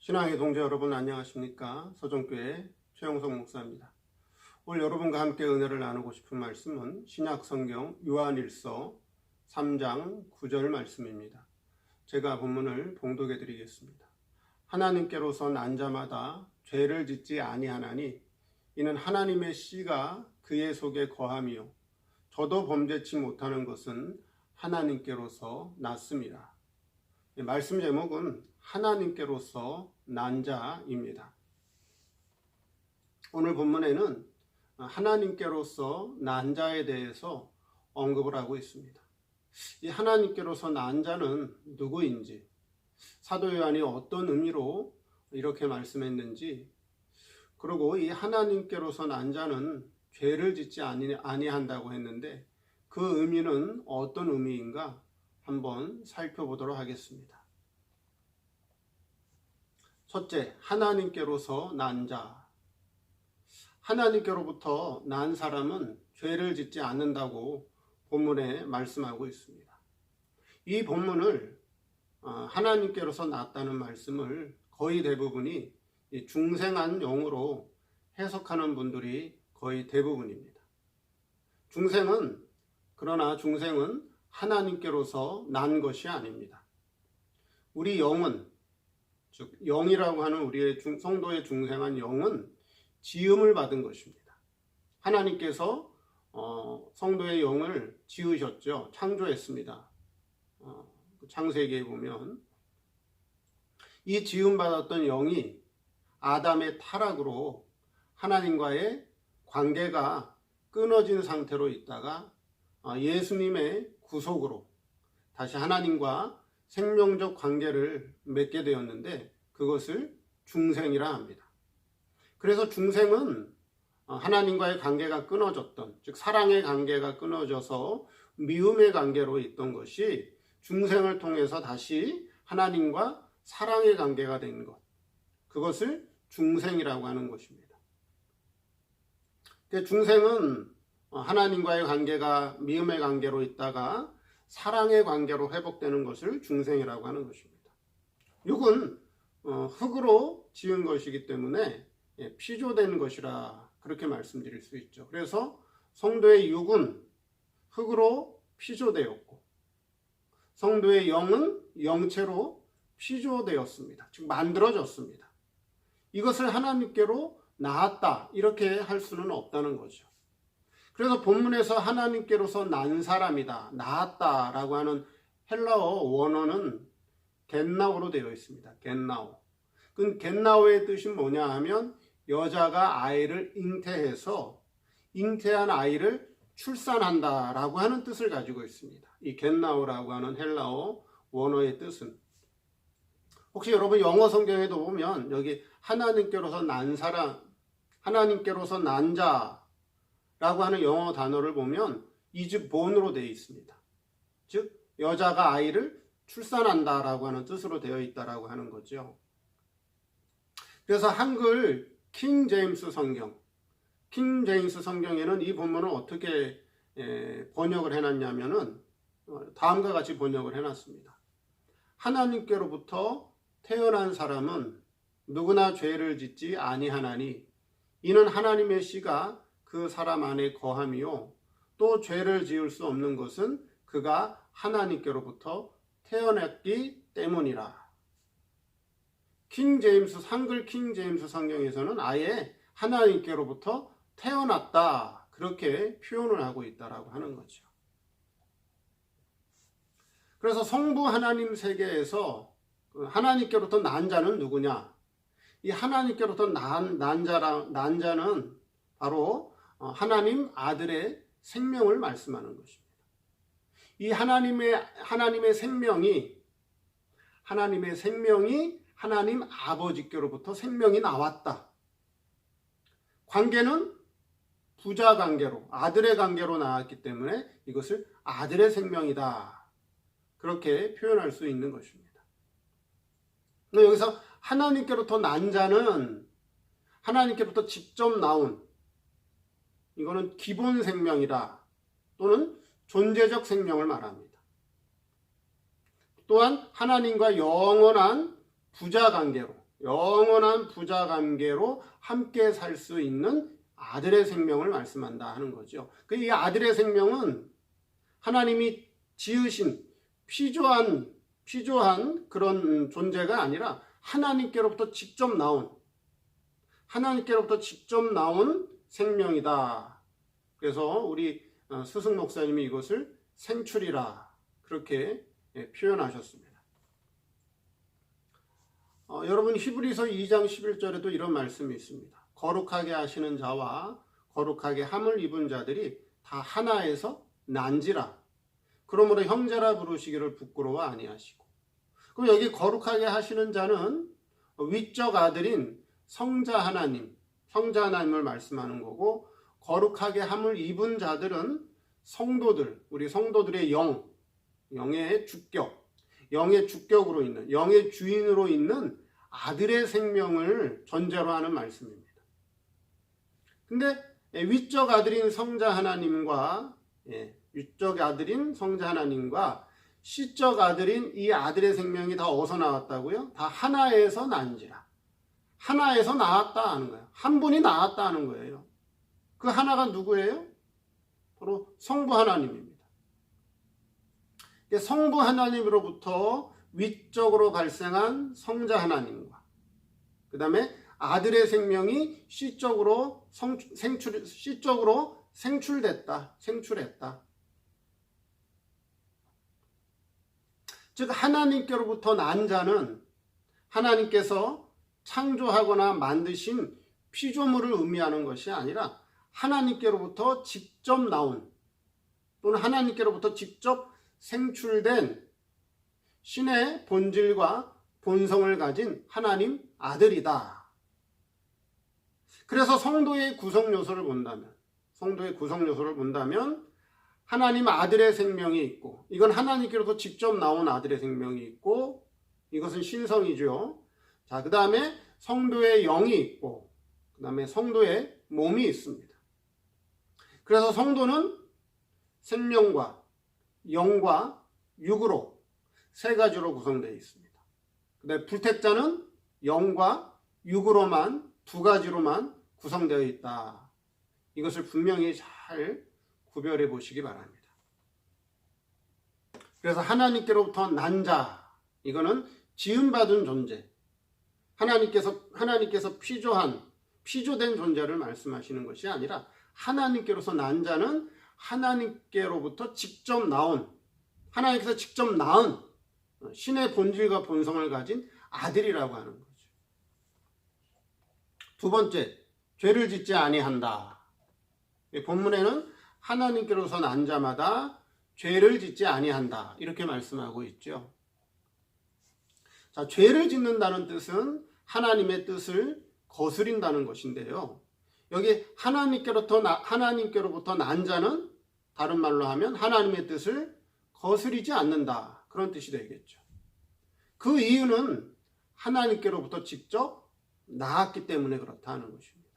신앙의 동지 여러분 안녕하십니까? 서정교회 최영석 목사입니다. 오늘 여러분과 함께 은혜를 나누고 싶은 말씀은 신약성경 요한일서 3장 9절 말씀입니다. 제가 본문을 봉독해 드리겠습니다. 하나님께로서 난 자마다 죄를 짓지 아니하나니 이는 하나님의 씨가 그의 속에 거함이요 저도 범죄치 못하는 것은 하나님께로서 났습니다. 말씀 제목은 하나님께로서 난 자입니다. 오늘 본문에는 하나님께로서 난 자에 대해서 언급을 하고 있습니다. 이 하나님께로서 난 자는 누구인지, 사도 요한이 어떤 의미로 이렇게 말씀했는지, 그리고 이 하나님께로서 난 자는 죄를 짓지 아니한다고 했는데 그 의미는 어떤 의미인가 한번 살펴보도록 하겠습니다. 첫째, 하나님께로서 난 자. 하나님께로부터 난 사람은 죄를 짓지 않는다고 본문에 말씀하고 있습니다. 이 본문을 하나님께로서 났다는 말씀을 거의 대부분이 중생한 용어로 해석하는 분들이 거의 대부분입니다. 그러나 중생은 하나님께로서 난 것이 아닙니다. 우리 영은, 즉 영이라고 하는 우리의 성도의 중생한 영은 지음을 받은 것입니다. 하나님께서 성도의 영을 지으셨죠. 창조했습니다. 창세기에 보면 이 지음받았던 영이 아담의 타락으로 하나님과의 관계가 끊어진 상태로 있다가 예수님의 구속으로 다시 하나님과 생명적 관계를 맺게 되었는데 그것을 중생이라 합니다. 그래서 중생은 하나님과의 관계가 끊어졌던, 즉 사랑의 관계가 끊어져서 미움의 관계로 있던 것이 중생을 통해서 다시 하나님과 사랑의 관계가 된 것, 그것을 중생이라고 하는 것입니다. 중생은 하나님과의 관계가 미움의 관계로 있다가 사랑의 관계로 회복되는 것을 중생이라고 하는 것입니다. 육은 흙으로 지은 것이기 때문에 피조된 것이라 그렇게 말씀드릴 수 있죠. 그래서 성도의 육은 흙으로 피조되었고 성도의 영은 영체로 피조되었습니다. 즉 만들어졌습니다. 이것을 하나님께로 낳았다 이렇게 할 수는 없다는 거죠. 그래서 본문에서 하나님께로서 난 사람이다, 낳았다라고 하는 헬라어 원어는 겟나오로 되어 있습니다. 겟나오. 그 겟나오의 뜻이 뭐냐 하면 여자가 아이를 잉태해서 잉태한 아이를 출산한다라고 하는 뜻을 가지고 있습니다. 이 겟나오라고 하는 헬라어 원어의 뜻은 혹시 여러분 영어 성경에도 보면 여기 하나님께로서 난 사람, 하나님께로서 난 자라고 하는 영어 단어를 보면 is born으로 되어 있습니다. 즉 여자가 아이를 출산한다라고 하는 뜻으로 되어 있다라고 하는 거죠. 그래서 한글 킹 제임스 성경에는 이 본문을 어떻게 번역을 해놨냐면은 다음과 같이 번역을 해놨습니다. 하나님께로부터 태어난 사람은 누구나 죄를 짓지 아니하나니 이는 하나님의 씨가 그 사람 안에 거함이요 또 죄를 지을 수 없는 것은 그가 하나님께로부터 태어났기 때문이라. 한글 킹 제임스 성경에서는 아예 하나님께로부터 태어났다 그렇게 표현을 하고 있다라고 하는 거죠. 그래서 성부 하나님 세계에서 하나님께로부터 난 자는 누구냐? 이 하나님께로부터 난 자는 바로 하나님 아들의 생명을 말씀하는 것입니다. 이 하나님의 생명이 하나님 아버지께로부터 생명이 나왔다. 관계는 부자 관계로, 아들의 관계로 나왔기 때문에 이것을 아들의 생명이다. 그렇게 표현할 수 있는 것입니다. 여기서 하나님께로부터 난 자는 하나님께로부터 직접 나온, 이거는 기본 생명이다. 또는 존재적 생명을 말합니다. 또한 하나님과 영원한 부자 관계로, 영원한 부자 관계로 함께 살 수 있는 아들의 생명을 말씀한다 하는 거죠. 이 아들의 생명은 하나님이 지으신 피조한 그런 존재가 아니라 하나님께로부터 직접 나온 생명이다. 그래서 우리 스승 목사님이 이것을 생출이라 그렇게 표현하셨습니다. 여러분 히브리서 2장 11절에도 이런 말씀이 있습니다. 거룩하게 하시는 자와 거룩하게 함을 입은 자들이 다 하나에서 난지라. 그러므로 형제라 부르시기를 부끄러워 아니하시고. 그럼 여기 거룩하게 하시는 자는 위적 아들인 성자 하나님을 말씀하는 거고, 거룩하게 함을 입은 자들은 성도들, 우리 성도들의 영의 주격으로 있는, 영의 주인으로 있는 아들의 생명을 전제로 하는 말씀입니다. 근데 위적 아들인 성자 하나님과 시적 아들인 이 아들의 생명이 다 어디서 나왔다고요? 다 하나에서 난지라. 하나에서 나왔다 하는 거예요. 한 분이 나왔다 하는 거예요. 그 하나가 누구예요? 바로 성부 하나님입니다. 성부 하나님으로부터 위적으로 발생한 성자 하나님과 그 다음에 아들의 생명이 시적으로 생출했다. 즉 하나님께로부터 난 자는 하나님께서 창조하거나 만드신 피조물을 의미하는 것이 아니라 하나님께로부터 직접 나온 또는 하나님께로부터 직접 생출된 신의 본질과 본성을 가진 하나님 아들이다. 그래서 성도의 구성 요소를 본다면 하나님 아들의 생명이 있고, 이건 하나님께로부터 직접 나온 아들의 생명이 있고, 이것은 신성이죠. 자, 그 다음에 성도의 영이 있고, 그 다음에 성도의 몸이 있습니다. 그래서 성도는 생명과 영과 육으로 세 가지로 구성되어 있습니다. 근데 불택자는 영과 육으로만 두 가지로만 구성되어 있다. 이것을 분명히 잘 구별해 보시기 바랍니다. 그래서 하나님께로부터 난 자, 이거는 지음받은 존재, 하나님께서 피조된 존재를 말씀하시는 것이 아니라 하나님께로서 난 자는 하나님께로부터 직접 나온, 하나님께서 직접 낳은 신의 본질과 본성을 가진 아들이라고 하는 거죠. 두 번째, 죄를 짓지 아니한다. 본문에는 하나님께로서 난 자마다 죄를 짓지 아니한다. 이렇게 말씀하고 있죠. 자, 죄를 짓는다는 뜻은 하나님의 뜻을 거스린다는 것인데요. 여기 하나님께로부터 난 자는 다른 말로 하면 하나님의 뜻을 거스리지 않는다. 그런 뜻이 되겠죠. 그 이유는 하나님께로부터 직접 나았기 때문에 그렇다는 것입니다.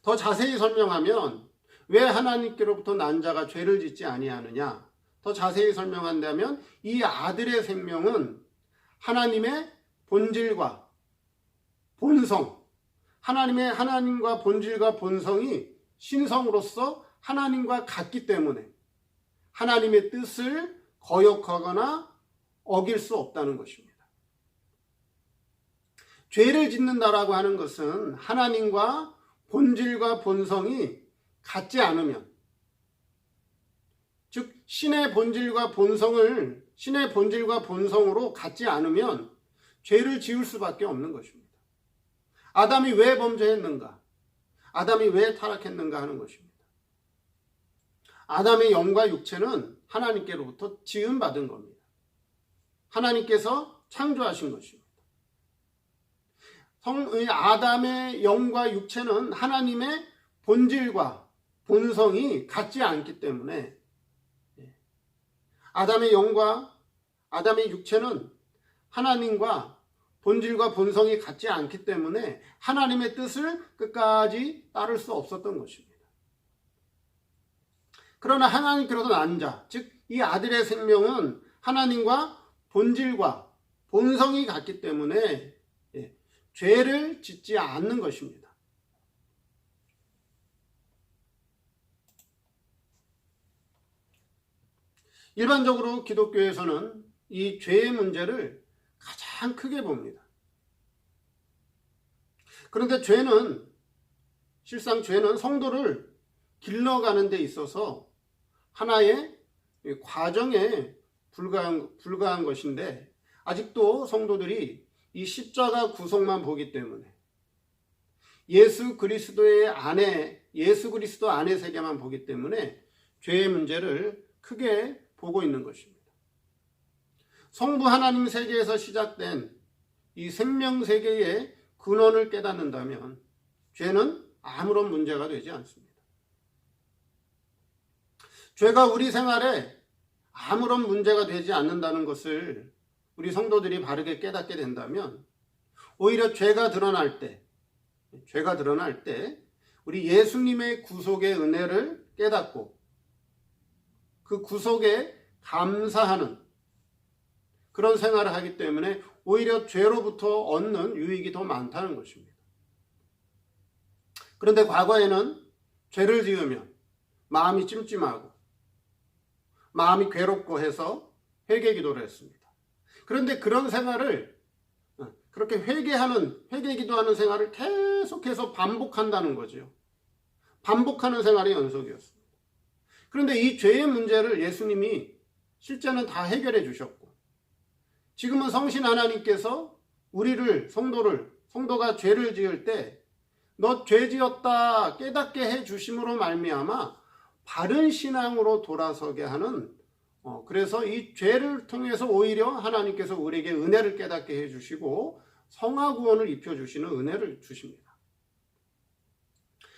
더 자세히 설명하면 왜 하나님께로부터 난 자가 죄를 짓지 아니하느냐? 더 자세히 설명한다면 이 아들의 생명은 하나님의 본질과 본성, 하나님과 본질과 본성이 신성으로서 하나님과 같기 때문에 하나님의 뜻을 거역하거나 어길 수 없다는 것입니다. 죄를 짓는다라고 하는 것은 하나님과 본질과 본성이 같지 않으면, 즉 신의 본질과 본성으로 같지 않으면 죄를 지을 수밖에 없는 것입니다. 아담이 왜 범죄했는가? 아담이 왜 타락했는가 하는 것입니다. 아담의 영과 육체는 하나님께로부터 지음받은 겁니다. 하나님께서 창조하신 것입니다. 아담의 영과 육체는 하나님의 본질과 본성이 같지 않기 때문에 아담의 육체는 하나님과 본질과 본성이 같지 않기 때문에 하나님의 뜻을 끝까지 따를 수 없었던 것입니다. 그러나 하나님께로서 난 자, 즉 이 아들의 생명은 하나님과 본질과 본성이 같기 때문에 죄를 짓지 않는 것입니다. 일반적으로 기독교에서는 이 죄의 문제를 가장 크게 봅니다. 그런데 실상 죄는 성도를 길러가는 데 있어서 하나의 과정에 불과한 것인데, 아직도 성도들이 이 십자가 구속만 보기 때문에 예수 그리스도 안의 세계만 보기 때문에 죄의 문제를 크게 보고 있는 것입니다. 성부 하나님 세계에서 시작된 이 생명 세계의 근원을 깨닫는다면 죄는 아무런 문제가 되지 않습니다. 죄가 우리 생활에 아무런 문제가 되지 않는다는 것을 우리 성도들이 바르게 깨닫게 된다면, 오히려 죄가 드러날 때 우리 예수님의 구속의 은혜를 깨닫고 그 구속에 감사하는 그런 생활을 하기 때문에 오히려 죄로부터 얻는 유익이 더 많다는 것입니다. 그런데 과거에는 죄를 지으면 마음이 찜찜하고 마음이 괴롭고 해서 회개 기도를 했습니다. 그런데 그런 생활을, 그렇게 회개 기도하는 생활을 계속해서 반복한다는 거죠. 반복하는 생활의 연속이었습니다. 그런데 이 죄의 문제를 예수님이 실제는 다 해결해 주셨고, 지금은 성신 하나님께서 성도가 죄를 지을 때 너 죄 지었다 깨닫게 해 주심으로 말미암아 바른 신앙으로 돌아서게 하는, 그래서 이 죄를 통해서 오히려 하나님께서 우리에게 은혜를 깨닫게 해 주시고 성화 구원을 입혀 주시는 은혜를 주십니다.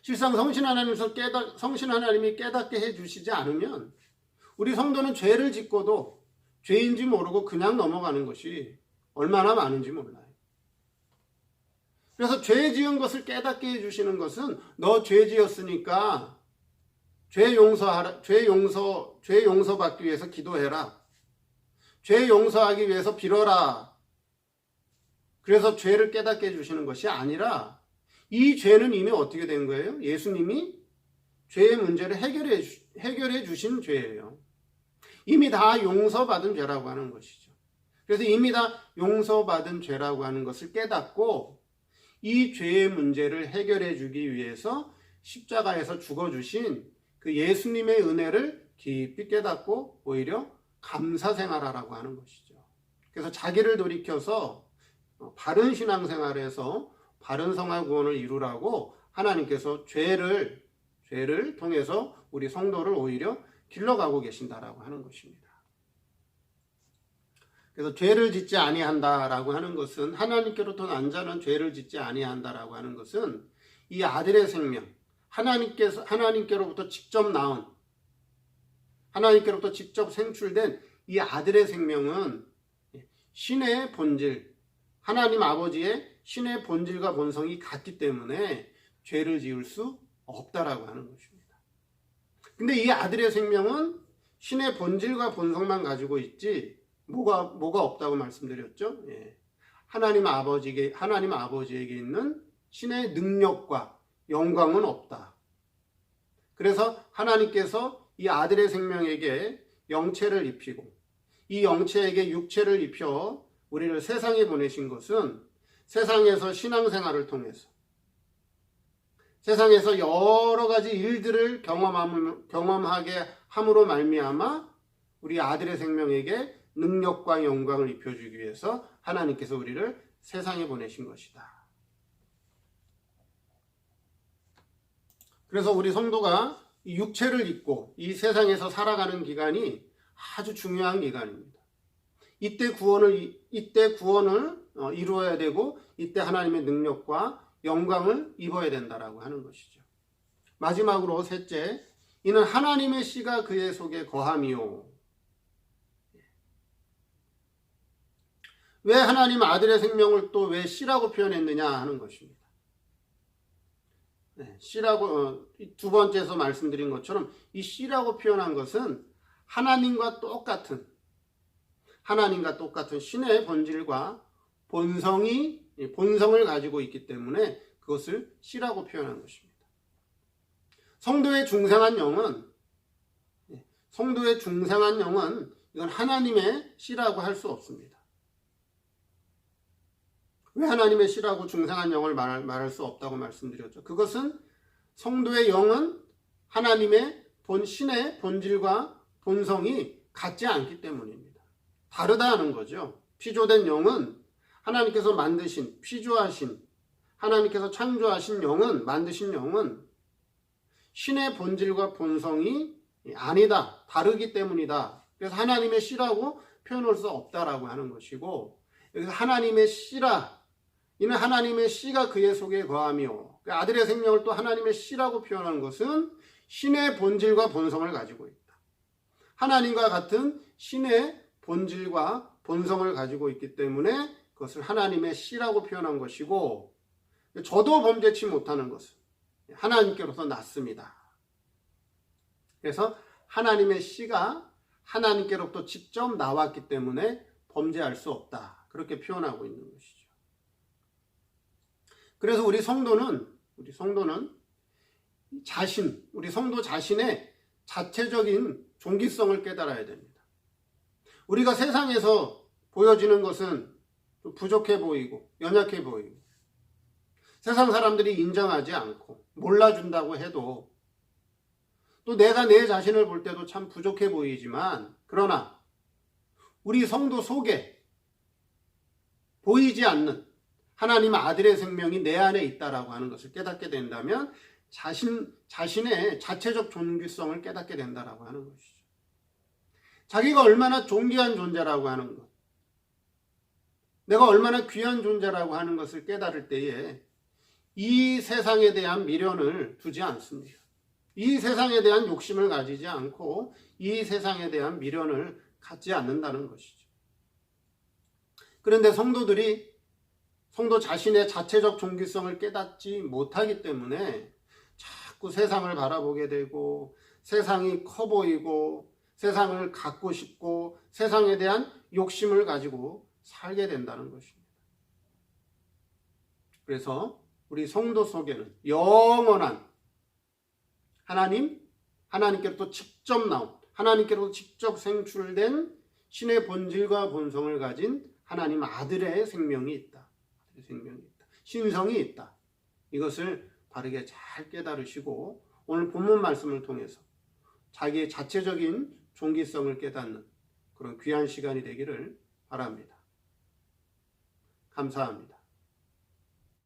실상 성신 하나님이 깨닫게 해 주시지 않으면 우리 성도는 죄를 짓고도 죄인지 모르고 그냥 넘어가는 것이 얼마나 많은지 몰라요. 그래서 죄 지은 것을 깨닫게 해주시는 것은 너 죄 지었으니까 죄 용서받기 위해서 기도해라. 죄 용서하기 위해서 빌어라. 그래서 죄를 깨닫게 해주시는 것이 아니라, 이 죄는 이미 어떻게 된 거예요? 예수님이 죄의 문제를 해결해 주신 죄예요. 이미 다 용서받은 죄라고 하는 것이죠. 그래서 이미 다 용서받은 죄라고 하는 것을 깨닫고 이 죄의 문제를 해결해 주기 위해서 십자가에서 죽어주신 그 예수님의 은혜를 깊이 깨닫고 오히려 감사 생활하라고 하는 것이죠. 그래서 자기를 돌이켜서 바른 신앙생활에서 바른 성화 구원을 이루라고 하나님께서 죄를 통해서 우리 성도를 오히려 길러가고 계신다라고 하는 것입니다. 그래서 죄를 짓지 아니한다라고 하는 것은, 하나님께로부터 난 자는 죄를 짓지 아니한다라고 하는 것은 이 아들의 생명, 하나님께로부터 직접 나온, 하나님께로부터 직접 생출된 이 아들의 생명은 신의 본질, 하나님 아버지의 신의 본질과 본성이 같기 때문에 죄를 지을 수 없다라고 하는 것입니다. 근데 이 아들의 생명은 신의 본질과 본성만 가지고 있지 뭐가 없다고 말씀드렸죠? 예. 하나님 아버지에게 있는 신의 능력과 영광은 없다. 그래서 하나님께서 이 아들의 생명에게 영체를 입히고 이 영체에게 육체를 입혀 우리를 세상에 보내신 것은 세상에서 신앙생활을 통해서 세상에서 여러 가지 일들을 경험하게 함으로 말미암아 우리 아들의 생명에게 능력과 영광을 입혀주기 위해서 하나님께서 우리를 세상에 보내신 것이다. 그래서 우리 성도가 이 육체를 입고 이 세상에서 살아가는 기간이 아주 중요한 기간입니다. 이때 구원을 이루어야 되고 이때 하나님의 능력과 영광을 입어야 된다라고 하는 것이죠. 마지막으로 셋째, 이는 하나님의 씨가 그의 속에 거함이요. 왜 하나님 아들의 생명을 또 왜 씨라고 표현했느냐 하는 것입니다. 씨라고 두 번째에서 말씀드린 것처럼 이 씨라고 표현한 것은 하나님과 똑같은 신의 본질과 본성이 본성을 가지고 있기 때문에 그것을 씨라고 표현한 것입니다. 성도의 중생한 영은 이건 하나님의 씨라고 할 수 없습니다. 왜 하나님의 씨라고 중생한 영을 말할 수 없다고 말씀드렸죠? 그것은 성도의 영은 하나님의 신의 본질과 본성이 같지 않기 때문입니다. 다르다는 거죠. 피조된 영은 하나님께서 만드신, 피조하신, 하나님께서 창조하신 영은, 만드신 영은 신의 본질과 본성이 아니다, 다르기 때문이다. 그래서 하나님의 씨라고 표현할 수 없다라고 하는 것이고, 여기서 하나님의 씨라, 이는 하나님의 씨가 그의 속에 거하며, 아들의 생명을 또 하나님의 씨라고 표현하는 것은 신의 본질과 본성을 가지고 있다. 하나님과 같은 신의 본질과 본성을 가지고 있기 때문에 그것을 하나님의 씨라고 표현한 것이고, 저도 범죄치 못하는 것은 하나님께로서 났습니다. 그래서 하나님의 씨가 하나님께로부터 직접 나왔기 때문에 범죄할 수 없다. 그렇게 표현하고 있는 것이죠. 그래서 우리 성도는 우리 성도 자신의 자체적인 종기성을 깨달아야 됩니다. 우리가 세상에서 보여지는 것은 부족해 보이고 연약해 보이고 세상 사람들이 인정하지 않고 몰라준다고 해도 또 내가 내 자신을 볼 때도 참 부족해 보이지만, 그러나 우리 성도 속에 보이지 않는 하나님 아들의 생명이 내 안에 있다라고 하는 것을 깨닫게 된다면 자신의 자체적 존귀성을 깨닫게 된다라고 하는 것이죠. 자기가 얼마나 존귀한 존재라고 하는 것, 내가 얼마나 귀한 존재라고 하는 것을 깨달을 때에 이 세상에 대한 미련을 두지 않습니다. 이 세상에 대한 욕심을 가지지 않고 이 세상에 대한 미련을 갖지 않는다는 것이죠. 그런데 성도 자신의 자체적 존귀성을 깨닫지 못하기 때문에 자꾸 세상을 바라보게 되고 세상이 커 보이고 세상을 갖고 싶고 세상에 대한 욕심을 가지고 살게 된다는 것입니다. 그래서 우리 성도 속에는 영원한 하나님께로부터 직접 나온, 하나님께로부터 직접 생출된 신의 본질과 본성을 가진 하나님 아들의 생명이 있다. 신성이 있다. 이것을 바르게 잘 깨달으시고 오늘 본문 말씀을 통해서 자기의 자체적인 존귀성을 깨닫는 그런 귀한 시간이 되기를 바랍니다. 감사합니다.